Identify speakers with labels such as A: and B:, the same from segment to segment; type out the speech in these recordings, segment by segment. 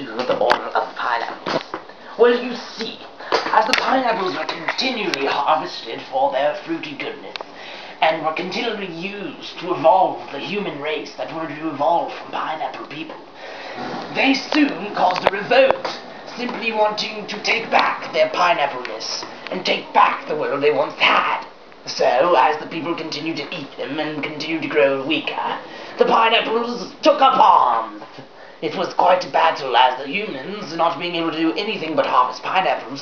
A: to the order of pineapples? Well, you see, as the pineapples were continually harvested for their fruity goodness, and were continually used to evolve the human race that were to evolve from pineapple people, they soon caused a revolt, simply wanting to take back their pineapple-ness and take back the world they once had. So, as the people continued to eat them and continued to grow weaker, the pineapples took up arms. It was quite a battle, as the humans, not being able to do anything but harvest pineapples,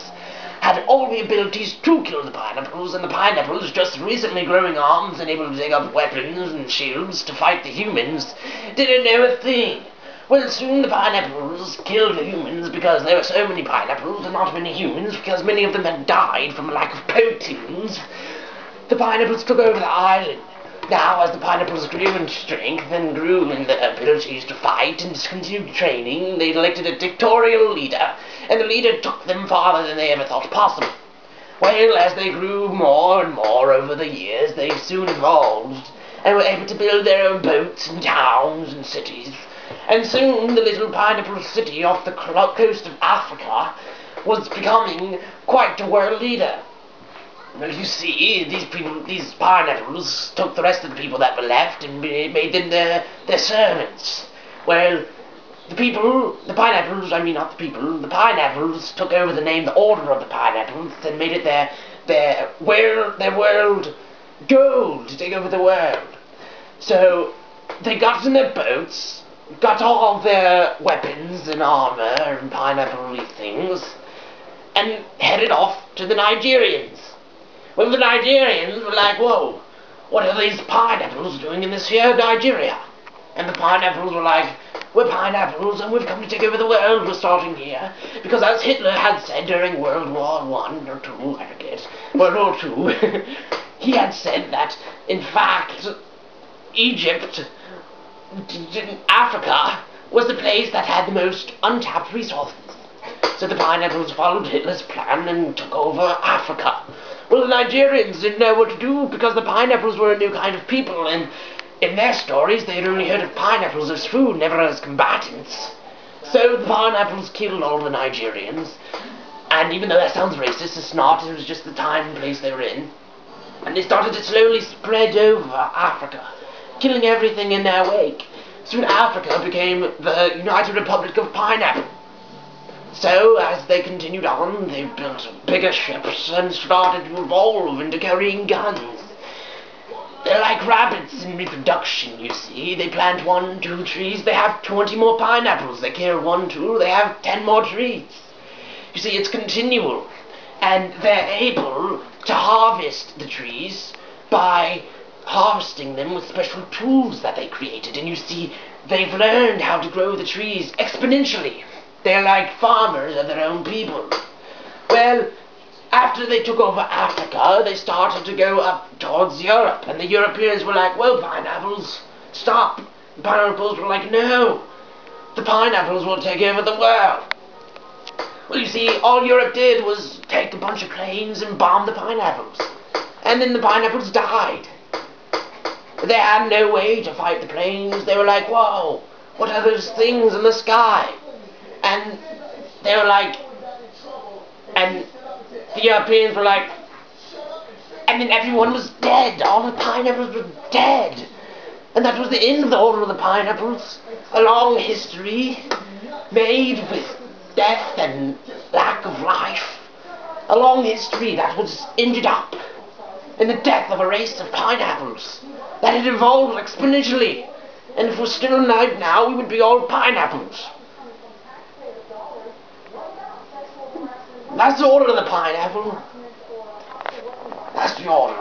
A: had all the abilities to kill the pineapples, and the pineapples, just recently growing arms and able to take up weapons and shields to fight the humans, didn't know a thing. Well, soon the pineapples killed the humans because there were so many pineapples and not many humans, because many of them had died from a lack of proteins. The pineapples took over the island. Now, as the pineapples grew in strength and grew in their abilities to fight and continued training, they elected a dictatorial leader, and the leader took them farther than they ever thought possible. Well, as they grew more and more over the years, they soon evolved, and were able to build their own boats and towns and cities. And soon the little pineapple city off the coast of Africa was becoming quite a world leader. Well, you see, these pineapples took the rest of the people that were left and made them their servants. Well, the pineapples took over the name, the Order of the Pineapples, and made it their world goal to take over the world. So, they got in their boats, got all their weapons and armor and pineapple-y things, and headed off to the Nigerians. Well, the Nigerians were like, whoa, what are these pineapples doing in this here Nigeria? And the pineapples were like, we're pineapples and we've come to take over the world, we're starting here. Because as Hitler had said during World War I or II, I forget, World War II, he had said that, in fact, Africa was the place that had the most untapped resources. So the pineapples followed Hitler's plan and took over Africa. Well, the Nigerians didn't know what to do because the pineapples were a new kind of people, and in their stories they had only heard of pineapples as food, never as combatants. So the pineapples killed all the Nigerians, and even though that sounds racist, it's not, it was just the time and place they were in. And they started to slowly spread over Africa, killing everything in their wake. Soon Africa became the United Republic of Pineapple. So, as they continued on, they built bigger ships and started to evolve into carrying guns. They're like rabbits in reproduction, you see. They plant 1, 2 trees, they have 20 more pineapples. They kill 1, 2, they have 10 more trees. You see, it's continual. And they're able to harvest the trees by harvesting them with special tools that they created. And you see, they've learned how to grow the trees exponentially. They're like farmers of their own people. Well, after they took over Africa, they started to go up towards Europe, and the Europeans were like, whoa, pineapples, stop. The pineapples were like, no, the pineapples will take over the world. Well, you see, all Europe did was take a bunch of planes and bomb the pineapples, and then the pineapples died. They had no way to fight the planes. They were like, whoa, what are those things in the sky? And they were like, and the Europeans were like, and then everyone was dead. All the pineapples were dead. And that was the end of the Order of the Pineapples. A long history made with death and lack of life. A long history that was ended up in the death of a race of pineapples that had evolved exponentially. And if we're still alive now, we would be all pineapples. That's the Order of the Pineapple. That's the order.